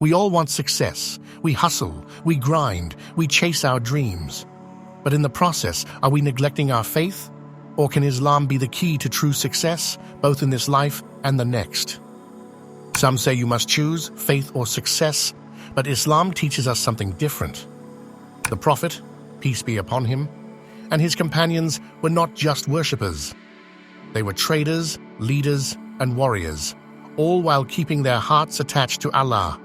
We all want success. We hustle, we grind, we chase our dreams. But in the process, are we neglecting our faith? Or can Islam be the key to true success, both in this life and the next? Some say you must choose faith or success, but Islam teaches us something different. The Prophet, peace be upon him, and his companions were not just worshippers. They were traders, leaders, and warriors, all while keeping their hearts attached to Allah.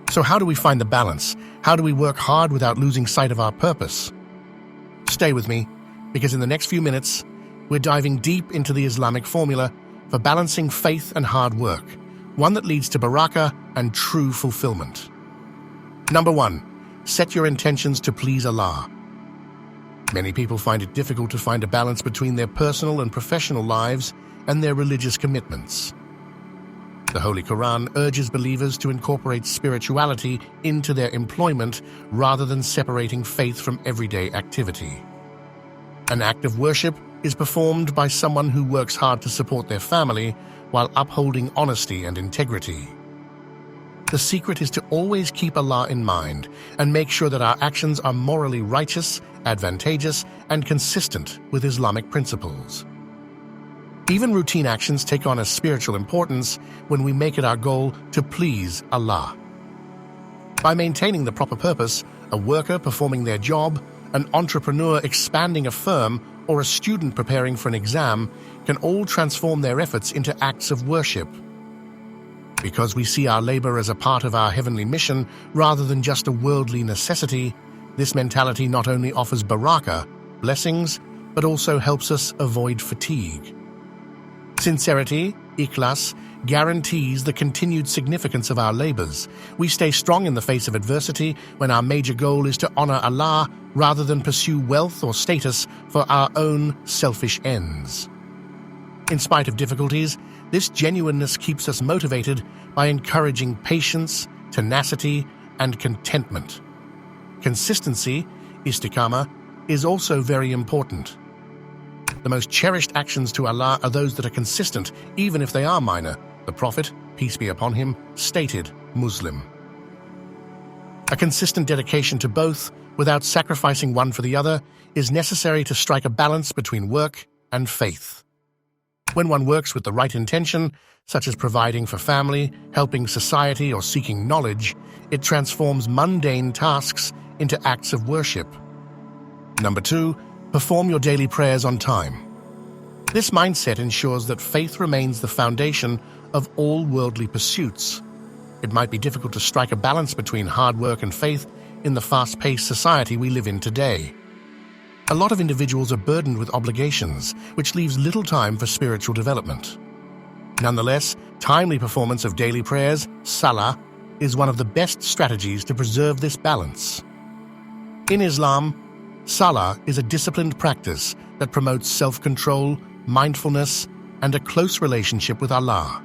So how do we find the balance? How do we work hard without losing sight of our purpose? Stay with me, because in the next few minutes, we're diving deep into the Islamic formula for balancing faith and hard work, one that leads to barakah and true fulfillment. Number 1, set your intentions to please Allah. Many people find it difficult to find a balance between their personal and professional lives and their religious commitments. The Holy Quran urges believers to incorporate spirituality into their employment rather than separating faith from everyday activity. An act of worship is performed by someone who works hard to support their family while upholding honesty and integrity. The secret is to always keep Allah in mind and make sure that our actions are morally righteous, advantageous, and consistent with Islamic principles. Even routine actions take on a spiritual importance when we make it our goal to please Allah. By maintaining the proper purpose, a worker performing their job, an entrepreneur expanding a firm, or a student preparing for an exam can all transform their efforts into acts of worship. Because we see our labor as a part of our heavenly mission rather than just a worldly necessity, this mentality not only offers barakah, blessings, but also helps us avoid fatigue. Sincerity, ikhlas, guarantees the continued significance of our labors. We stay strong in the face of adversity when our major goal is to honor Allah rather than pursue wealth or status for our own selfish ends. In spite of difficulties, this genuineness keeps us motivated by encouraging patience, tenacity, and contentment. Consistency, istiqamah, is also very important. The most cherished actions to Allah are those that are consistent, even if they are minor. The Prophet, peace be upon him, stated, Muslim. A consistent dedication to both, without sacrificing one for the other, is necessary to strike a balance between work and faith. When one works with the right intention, such as providing for family, helping society, or seeking knowledge, it transforms mundane tasks into acts of worship. Number 2, perform your daily prayers on time. This mindset ensures that faith remains the foundation of all worldly pursuits. It might be difficult to strike a balance between hard work and faith in the fast-paced society we live in today. A lot of individuals are burdened with obligations, which leaves little time for spiritual development. Nonetheless, timely performance of daily prayers, salah, is one of the best strategies to preserve this balance. In Islam, salah is a disciplined practice that promotes self-control, mindfulness, and a close relationship with Allah.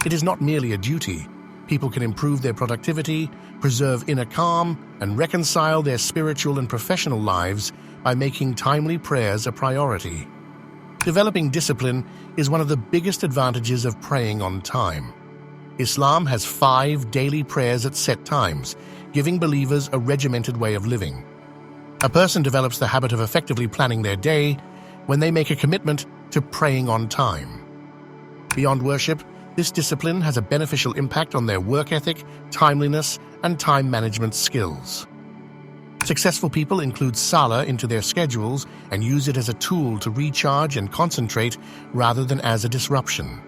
It is not merely a duty. People can improve their productivity, preserve inner calm, and reconcile their spiritual and professional lives by making timely prayers a priority. Developing discipline is one of the biggest advantages of praying on time. Islam has 5 daily prayers at set times, giving believers a regimented way of living. A person develops the habit of effectively planning their day when they make a commitment to praying on time. Beyond worship, this discipline has a beneficial impact on their work ethic, timeliness, and time management skills. Successful people include salah into their schedules and use it as a tool to recharge and concentrate rather than as a disruption.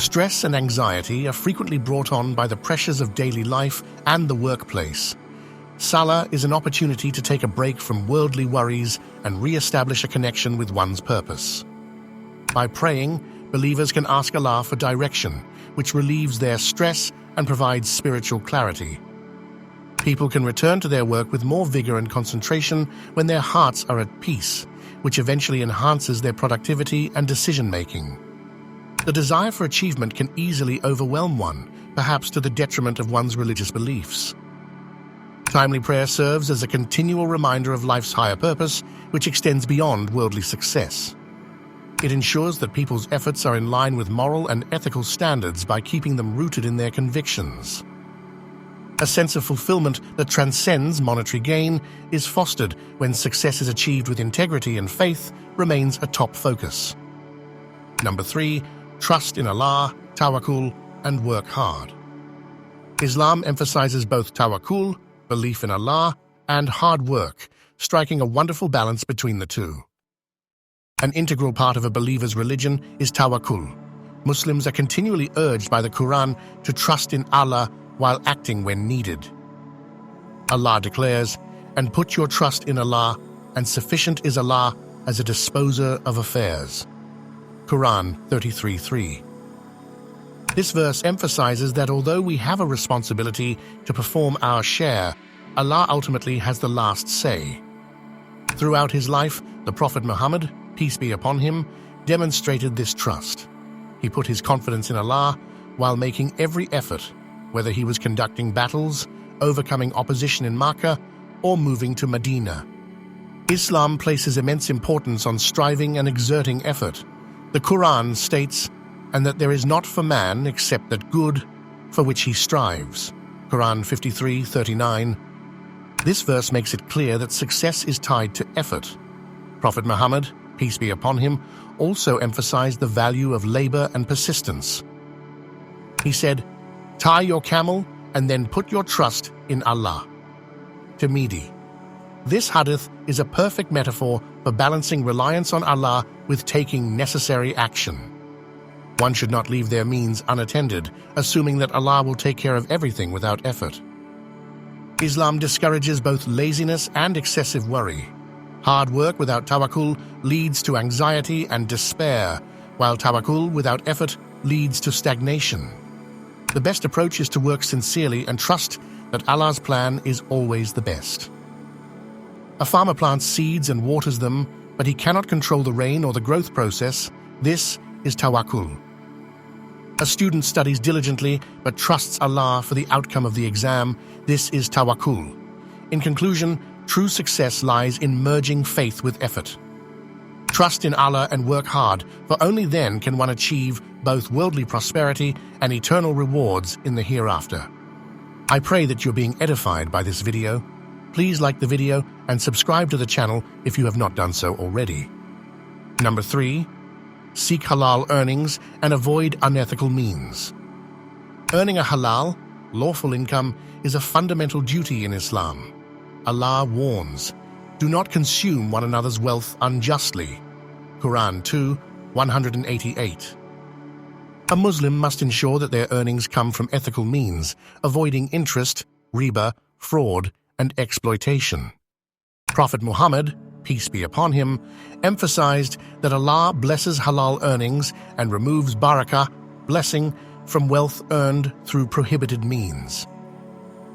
Stress and anxiety are frequently brought on by the pressures of daily life and the workplace. Salah is an opportunity to take a break from worldly worries and re-establish a connection with one's purpose. By praying, believers can ask Allah for direction, which relieves their stress and provides spiritual clarity. People can return to their work with more vigor and concentration when their hearts are at peace, which eventually enhances their productivity and decision-making. The desire for achievement can easily overwhelm one, perhaps to the detriment of one's religious beliefs. Timely prayer serves as a continual reminder of life's higher purpose, which extends beyond worldly success. It ensures that people's efforts are in line with moral and ethical standards by keeping them rooted in their convictions. A sense of fulfillment that transcends monetary gain is fostered when success is achieved with integrity, and faith remains a top focus. Number 3, trust in Allah, Tawakkul, and work hard. Islam emphasizes both Tawakkul, belief in Allah, and hard work, striking a wonderful balance between the two. An integral part of a believer's religion is Tawakkul. Muslims are continually urged by the Quran to trust in Allah while acting when needed. Allah declares, "And put your trust in Allah, and sufficient is Allah as a disposer of affairs." Quran 33:3. This verse emphasizes that although we have a responsibility to perform our share, Allah ultimately has the last say. Throughout his life, the Prophet Muhammad, peace be upon him, demonstrated this trust. He put his confidence in Allah while making every effort, whether he was conducting battles, overcoming opposition in Makkah, or moving to Medina. Islam places immense importance on striving and exerting effort. The Quran states, "And that there is not for man except that good for which he strives." Quran 53:39. This verse makes it clear that success is tied to effort. Prophet Muhammad, peace be upon him, also emphasized the value of labor and persistence. He said, "Tie your camel and then put your trust in Allah." Tirmidhi. This hadith is a perfect metaphor for balancing reliance on Allah with taking necessary action. One should not leave their means unattended, assuming that Allah will take care of everything without effort. Islam discourages both laziness and excessive worry. Hard work without tawakkul leads to anxiety and despair, while tawakkul without effort leads to stagnation. The best approach is to work sincerely and trust that Allah's plan is always the best. A farmer plants seeds and waters them, but he cannot control the rain or the growth process. This is tawakkul. A student studies diligently but trusts Allah for the outcome of the exam. This is tawakkul. In conclusion, true success lies in merging faith with effort. Trust in Allah and work hard, for only then can one achieve both worldly prosperity and eternal rewards in the hereafter. I pray that you're being edified by this video. Please like the video and subscribe to the channel if you have not done so already. Number 3, seek halal earnings and avoid unethical means. Earning a halal, lawful income is a fundamental duty in Islam. Allah warns, "Do not consume one another's wealth unjustly." Quran 2:188. A Muslim must ensure that their earnings come from ethical means, avoiding interest, riba, fraud, and exploitation. Prophet Muhammad, peace be upon him, emphasized that Allah blesses halal earnings and removes barakah, blessing, from wealth earned through prohibited means.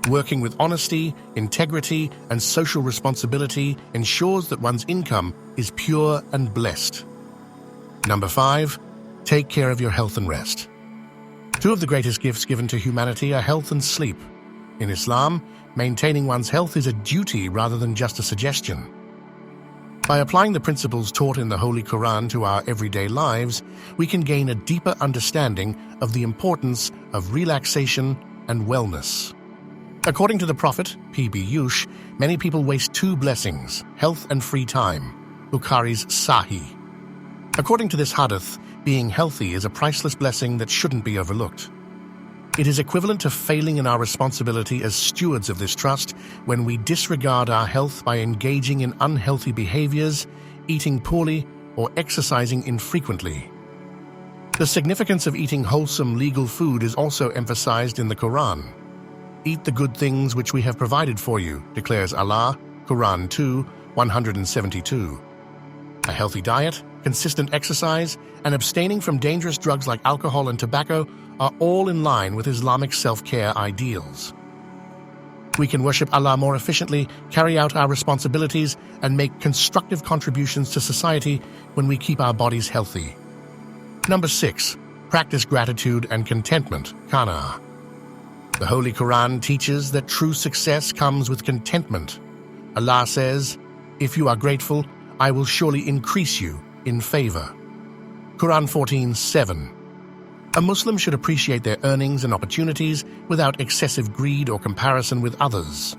Working with honesty, integrity, and social responsibility ensures that one's income is pure and blessed. Number 5, take care of your health and rest. Two of the greatest gifts given to humanity are health and sleep. In Islam, maintaining one's health is a duty rather than just a suggestion. By applying the principles taught in the Holy Quran to our everyday lives, we can gain a deeper understanding of the importance of relaxation and wellness. According to the Prophet, P.B. many people waste two blessings, health and free time. Bukhari's Sahih. According to this hadith, being healthy is a priceless blessing that shouldn't be overlooked. It is equivalent to failing in our responsibility as stewards of this trust when we disregard our health by engaging in unhealthy behaviors, eating poorly, or exercising infrequently. The significance of eating wholesome legal food is also emphasized in the Quran. "Eat the good things which we have provided for you," declares Allah, Quran 2:172. A healthy diet, consistent exercise, and abstaining from dangerous drugs like alcohol and tobacco are all in line with Islamic self-care ideals. We can worship Allah more efficiently, carry out our responsibilities, and make constructive contributions to society when we keep our bodies healthy. Number 6, practice gratitude and contentment, Qana'ah. The Holy Quran teaches that true success comes with contentment. Allah says, "If you are grateful, I will surely increase you in favor." Quran 14:7. A Muslim should appreciate their earnings and opportunities without excessive greed or comparison with others.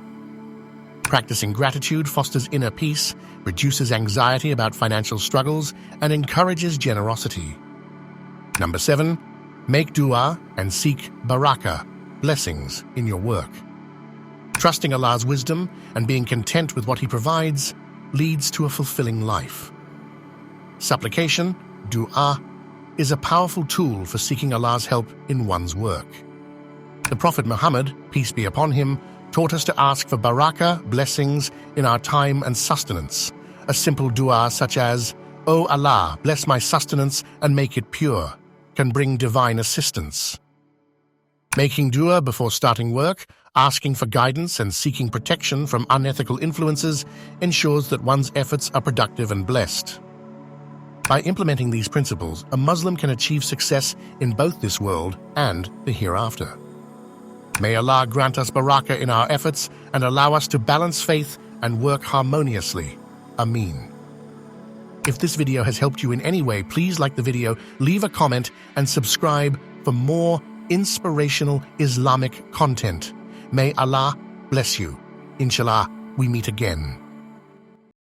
Practicing gratitude fosters inner peace, reduces anxiety about financial struggles, and encourages generosity. Number 7, make dua and seek barakah, blessings, in your work. Trusting Allah's wisdom and being content with what He provides leads to a fulfilling life. Supplication, dua, is a powerful tool for seeking Allah's help in one's work. The Prophet Muhammad, peace be upon him, taught us to ask for barakah, blessings, in our time and sustenance. A simple dua such as, "O Allah, bless my sustenance and make it pure," can bring divine assistance. Making dua before starting work, asking for guidance and seeking protection from unethical influences ensures that one's efforts are productive and blessed. By implementing these principles, a Muslim can achieve success in both this world and the hereafter. May Allah grant us barakah in our efforts and allow us to balance faith and work harmoniously. Ameen. If this video has helped you in any way, please like the video, leave a comment, and subscribe for more inspirational Islamic content. May Allah bless you. Inshallah, we meet again.